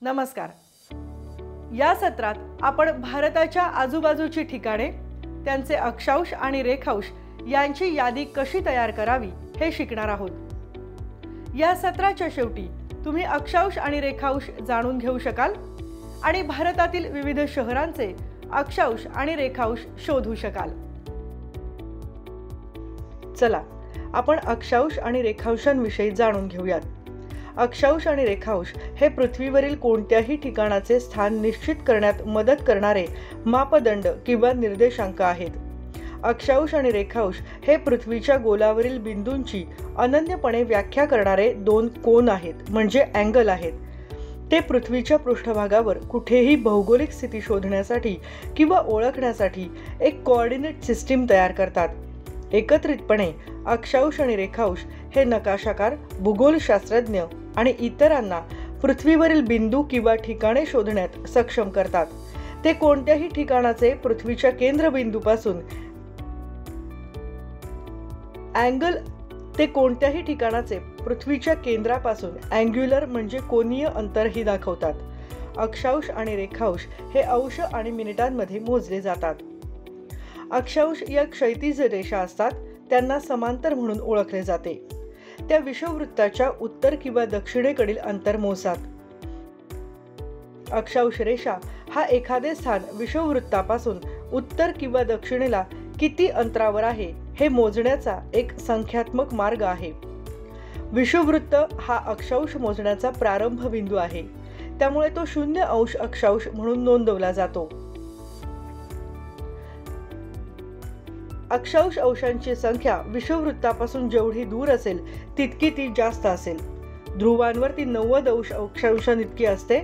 नमस्कार। या सत्रात आपण भारताच्या आजूबाजूची ठिकाणे, त्यांचे अक्षांश आणि रेखांश यांची यादी कशी तयार करावी हे शिकणार आहोत। या सत्राच्या शेवटी तुम्ही अक्षांश आणि रेखांश जाणून घेऊ शकाल आणि भारतातील विविध शहरांचे अक्षांश आणि रेखांश शोधू शकाल। चला आपण अक्षांश आणि रेखांशांविषयी जाणून घेऊयात। अक्षांश आणि रेखांश हे पृथ्वीवरील कोणत्याही ठिकाणाचे स्थान निश्चित करण्यात मदत करणारे मापदंड किंवा निर्देशांक आहेत। अक्षांश आणि रेखांश हे पृथ्वीच्या गोलावरील बिंदूंची अनन्यपणे व्याख्या करणारे दोन कोन आहेत, म्हणजे अँगल आहेत। ते पृथ्वीच्या पृष्ठभागावर कुठेही भौगोलिक स्थिती शोधण्यासाठी किंवा ओळखण्यासाठी एक कोऑर्डिनेट सिस्टीम तयार करतात। एकत्रितपणे अक्षांश आणि रेखांश हे नकाशाकार, भूगोलशास्त्रज्ञ आणि इतरांना पृथ्वीवरील बिंदू किंवा ठिकाणे शोधण्यात सक्षम करतात। ते कोणत्याही ठिकाणाचे पृथ्वीच्या केंद्रबिंदूपासून अँग्युलर म्हणजे कोनीय अंतरही दाखवतात। अक्षांश आणि रेखांश हे अंश आणि मिनिटांमध्ये मोजले जातात। अक्षांश या क्षैतिज रेषा असतात, त्यांना समांतर म्हणून ओळखले जाते। त्या विषुववृत्ताच्या उत्तर किंवा दक्षिणेकडील अंतर मोजतात। अक्षांश रेषा हा एखादे स्थान विषुववृत्तापासून उत्तर किंवा दक्षिणेला किती अंतरावर आहे हे मोजण्याचा एक संख्यात्मक मार्ग आहे। विषुववृत्त हा अक्षांश मोजण्याचा प्रारंभ बिंदू आहे, त्यामुळे तो 0° अक्षांश म्हणून नोंदवला जातो। अक्षांश अंशांची संख्या विषुववृत्तापासून जेवढी दूर असेल तितकी ती जास्त असेल। ध्रुवांवर ती 90° अक्षांशांइतकी असते।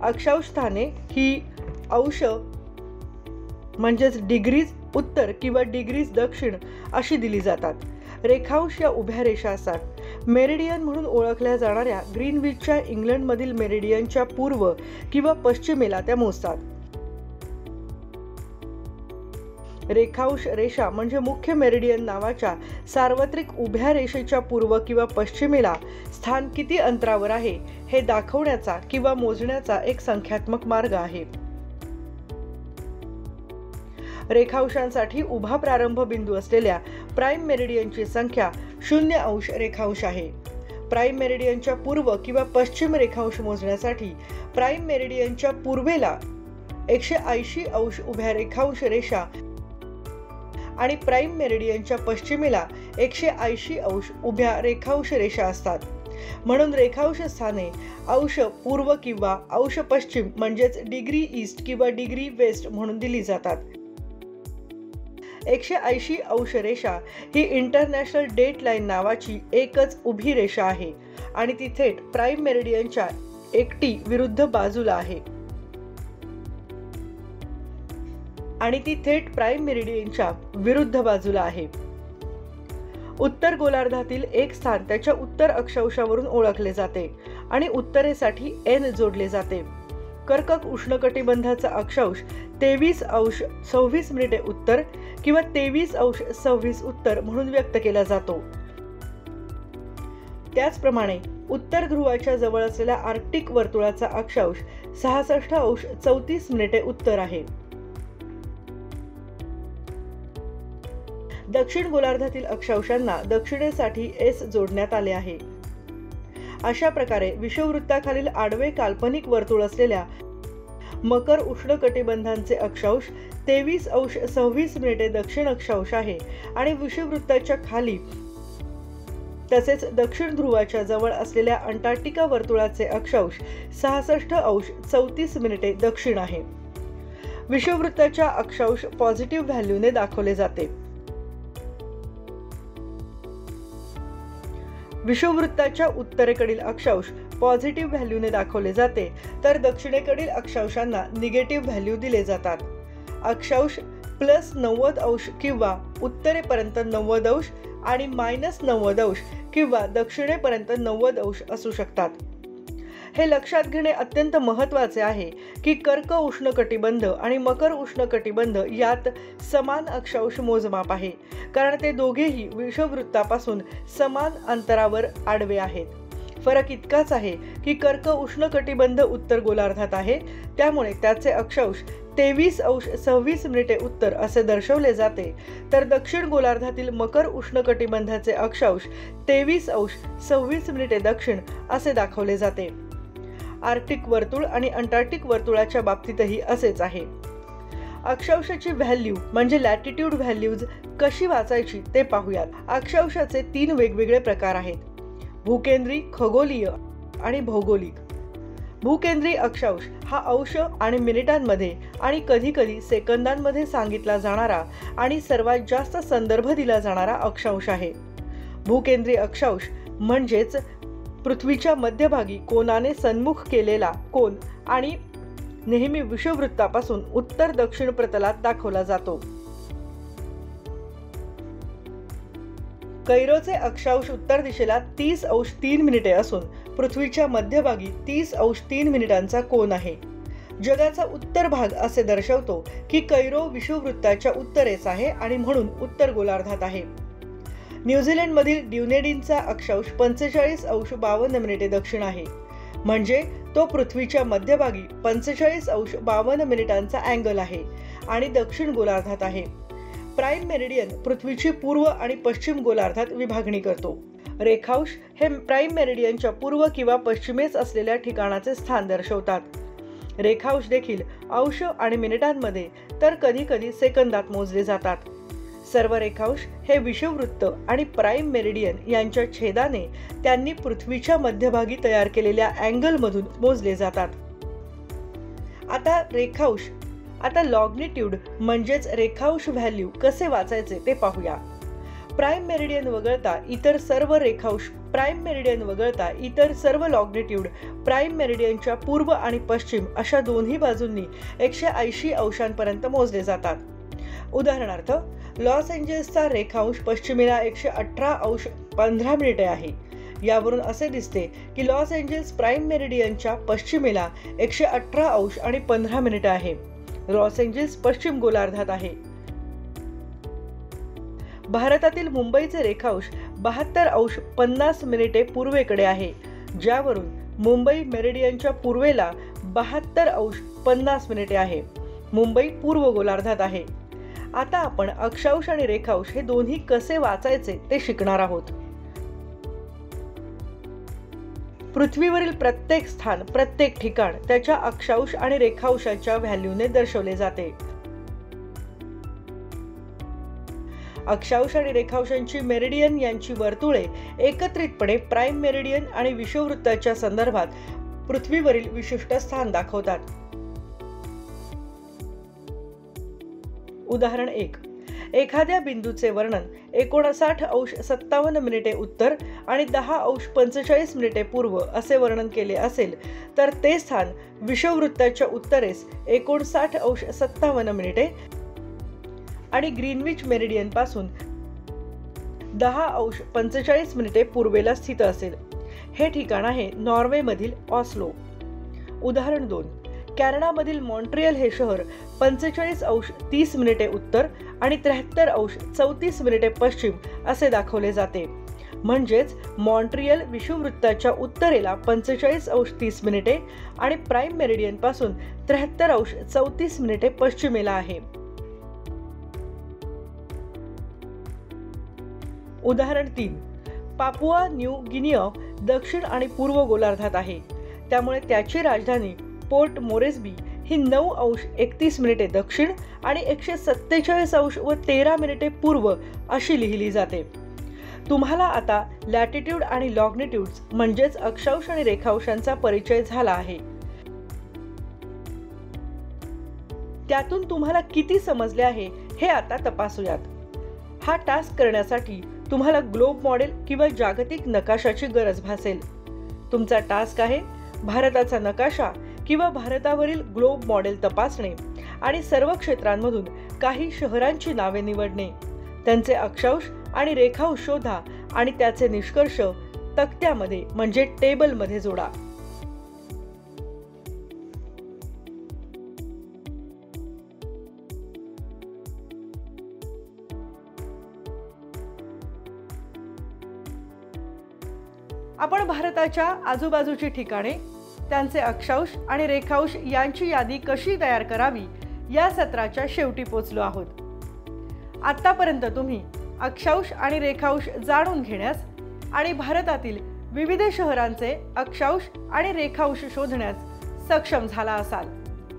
अक्षांश स्थाने ही अंश म्हणजेच डिग्रीज उत्तर किंवा डिग्रीज दक्षिण अशी दिली जातात। रेखांश या उभ्या रेषा असतात। मेरिडियन म्हणून ओळखल्या जाणाऱ्या ग्रीनविचच्या इंग्लंडमधील मेरिडियनच्या पूर्व किंवा पश्चिमेला त्या मोजतात। रेखांश रेषा म्हणजे मुख्य मेरिडियन नावाच्या सार्वत्रिक उभ्या रेषेच्या पूर्व किंवा पश्चिमेला स्थान किती अंतरावर आहे हे दाखवण्याचा किंवा मोजण्याचा एक संख्यात्मक मार्ग आहे। रेखांशांसाठी उभा प्रारंभ बिंदू असलेल्या प्राइम मेरिडियनची संख्या 0° रेखांश आहे। प्राइम मेरिडियनच्या पूर्व किंवा पश्चिम रेखांश मोजण्यासाठी प्राइम मेरिडियनच्या पूर्वेला 180° उभ्या रेखांश रेषा आणि प्राइम मेरिडियनच्या पश्चिमेला 180° उभ्या रेखांश रेषा असतात। म्हणून रेखांश स्थाने अंश पूर्व किंवा अंश पश्चिम म्हणजेच डिग्री ईस्ट किंवा डिग्री वेस्ट म्हणून दिली जातात। 180° रेषा ही इंटरनॅशनल डेट लाईन नावाची एकच उभी रेषा आहे आणि ती थेट प्राइम मेरिडियनच्या एकटी विरुद्ध बाजूला आहे। उत्तर गोलार्धातील एक स्थान त्याच्या उत्तर अक्षांशावरून ओळखले जाते आणि उत्तरेसाठी N जोडले जाते। कर्कक उष्णकटिबंधाचा अक्षांश 23°26' उत्तर किंवा 23°26' उत्तर म्हणून व्यक्त केला जातो। त्याचप्रमाणे उत्तर ध्रुवाच्या जवळ असलेल्या आर्क्टिक वर्तुळाचा अक्षांश 66°34' उत्तर आहे। दक्षिण गोलार्धातील अक्षांशांना दक्षिणेसाठी S जोडण्यात आले आहे। अशा प्रकारे विषुववृत्ताखालील आडवे काल्पनिक वर्तुळ असलेल्या मकर उष्णकटिबंधांचे अक्षांश 23°26' दक्षिण अक्षांश आहे आणि विषुववृत्ताच्या खाली तसेच दक्षिण ध्रुवाच्या जवळ असलेल्या अंटार्क्टिका वर्तुळाचे अक्षांश 66°34' दक्षिण आहे। विषुववृत्ताच्या अक्षांश पॉझिटिव्ह व्हॅल्यूने दाखवले जाते। विषुववृत्ताच्या उत्तरेकडील अक्षांश पॉझिटिव्ह व्हॅल्यूने दाखवले जाते, तर दक्षिणेकडील अक्षांशांना निगेटिव्ह व्हॅल्यू दिले जातात। अक्षांश +90° किंवा उत्तरेपर्यंत 90° आणि -90° किंवा दक्षिणेपर्यंत 90° असू शकतात। हे लक्षात घेणे अत्यंत महत्त्वाचे आहे की कर्क उष्णकटिबंध आणि मकर उष्णकटिबंध यात समान अक्षांश मोजमाप आहे, कारण ते दोघेही विषुववृत्तापासून समान अंतरावर आडवे आहेत। फरक इतकाच आहे की कर्क उष्णकटिबंध उत्तर गोलार्धात आहे, त्यामुळे त्याचे अक्षांश 23°26' उत्तर असे दर्शवले जाते, तर दक्षिण गोलार्धातील मकर उष्णकटिबंधाचे अक्षांश 23°26' दक्षिण असे दाखवले जाते. आर्क्टिक वर्तुळ आणि अंटार्क्टिक वर्तुळाच्या बाबतीतही असेच आहे. अक्षांशाची व्हॅल्यू म्हणजे लॅटिट्यूड व्हॅल्यूज कशी वाचायची ते पाहूयात. अक्षांशाचे 3 वेगवेगळे प्रकार आहेत: भूकेंद्री, खगोलीय आणि भौगोलिक. भूकेंद्री अक्षांश हा अंश आणि मिनिटांमध्ये आणि कधीकधी सेकंदांमध्ये सांगितला जाणारा आणि सर्वात जास्त संदर्भ दिला जाणारा अक्षांश आहे. भूकेंद्री अक्षांश म्हणजेच पृथ्वीच्या मध्यभागी कोनाने सन्मुख केलेला कोन आणि नेहमी विषुववृत्तापासून उत्तर दक्षिण प्रतलात दाखवला जातो. कैरोचे अक्षांश उत्तर दिशेला 30°3' असून पृथ्वीच्या मध्यभागी 30°3' कोन आहे. जगाचा उत्तर भाग असे दर्शवतो की कैरो विषुववृत्ताच्या उत्तरेस आहे आणि म्हणून उत्तर गोलार्धात आहे. न्यूझीलंडमधील ड्युनेडिनचा अक्षांश 45°52' दक्षिण आहे, म्हणजे तो पृथ्वीच्या मध्यभागी 45°52' अँगल आहे आणि दक्षिण गोलार्धात आहे. प्राईम मेरिडियन पृथ्वीची पूर्व आणि पश्चिम गोलार्धात विभागणी करतो. रेखांश हे प्राईम मेरिडियनच्या पूर्व किंवा पश्चिमेस असलेल्या ठिकाणाचे स्थान दर्शवतात. रेखांश देखील अंश आणि मिनिटांमध्ये तर कधीकधी सेकंदात मोजले जातात. सर्व रेखांश हे विषुववृत्त आणि प्राईम मेरिडियन यांच्या छेदाने त्यांनी पृथ्वीच्या मध्यभागी तयार केलेल्या अँगलमधून मोजले जातात. आता लॉग्निट्यूड म्हणजेच रेखांश व्हॅल्यू कसे वाचायचे ते पाहूया. प्राईम मेरिडियन वगळता इतर सर्व लॉग्निट्यूड प्राईम मेरिडियनच्या पूर्व आणि पश्चिम अशा दोन्ही बाजूंनी 180° मोजले जातात. उदाहरणार्थ, लॉस एंजेल्सचा रेखांश पश्चिमेला 118°15' आहे. यावरून असे दिसते की लॉस एंजेल्स प्राईम मेरिडियनच्या पश्चिमेला 118°15' आहे. लॉस एंजेल्स पश्चिम गोलार्धात आहे. भारतातील मुंबईचे रेखांश 72°50' पूर्वेकडे आहे, ज्यावरून मुंबई मेरिडियनच्या पूर्वेला 72°50' आहे. मुंबई पूर्व गोलार्धात आहे. आता आपण अक्षांश आणि रेखांश हे दोन्ही कसे वाचायचे ते शिकणार आहोत. पृथ्वीवरील प्रत्येक स्थान, प्रत्येक ठिकाण त्याच्या अक्षांश आणि रेखांशाच्या व्हॅल्यूने दर्शवले जाते. अक्षांश आणि रेखांशांची मेरिडियन यांची वर्तुळे एकत्रितपणे प्राईम मेरिडियन आणि विषुववृत्ताच्या संदर्भात पृथ्वीवरील विशिष्ट स्थान दाखवतात. उदाहरण 1. एखाद्या बिंदूचे वर्णन 59°57' उत्तर आणि 10°45' पूर्व असे वर्णन केले असेल, तर ते स्थान विषुववृत्ताच्या उत्तरेस 59°57' आणि ग्रीनविच मेरिडियन पासून 10°45' पूर्वेला स्थित असेल. हे ठिकाण आहे नॉर्वेमधील ऑस्लो. उदाहरण 2. कॅनडामधील मॉन्ट्रियल हे शहर 45°30' उत्तर आणि 73°34' पश्चिम असे दाखवले जाते. म्हणजेच मॉन्ट्रियल विषुववृत्ताच्या उत्तरेला 45°30' आणि प्राईम मेरिडियन पासून 73°34' पश्चिमेला आहे. उदाहरण 3. पापुआ न्यू गिनिया दक्षिण आणि पूर्व गोलार्धात आहे, त्यामुळे त्याची राजधानी पोर्ट मोरेस्बी ही 9°31' दक्षिण आणि 147°13' पूर्व अशी लिहिली जाते. तुम्हाला आता लॅटिट्यूड आणि लॉग्निट्यूड्स म्हणजेच अक्षांश आणि रेखांशांचा परिचय झाला आहे. त्यातून तुम्हाला किती समजले आहे हे आता तपासूयात. हा टास्क करण्यासाठी तुम्हाला ग्लोब मॉडेल किंवा जागतिक नकाशाची गरज भासेल. तुमचा टास्क आहे भारताचा नकाशा किंवा भारतावरील ग्लोब मॉडेल तपासणे आणि सर्व क्षेत्रांमधून काही शहरांची नावे निवडणे. त्यांचे अक्षांश आणि रेखांश शोधा आणि त्याचे निष्कर्ष तक्त्यामध्ये म्हणजे टेबलमध्ये जोडा. आपण भारताच्या आजूबाजूची ठिकाणे, त्यांचे अक्षांश आणि रेखांश यांची यादी कशी तयार करावी या सत्राच्या शेवटी पोहोचलो आहोत। आतापर्यंत तुम्ही अक्षांश आणि रेखांश जाणून घेण्यास आणि भारतातील विविध शहरांचे अक्षांश आणि रेखांश शोधण्यास सक्षम झाला असाल।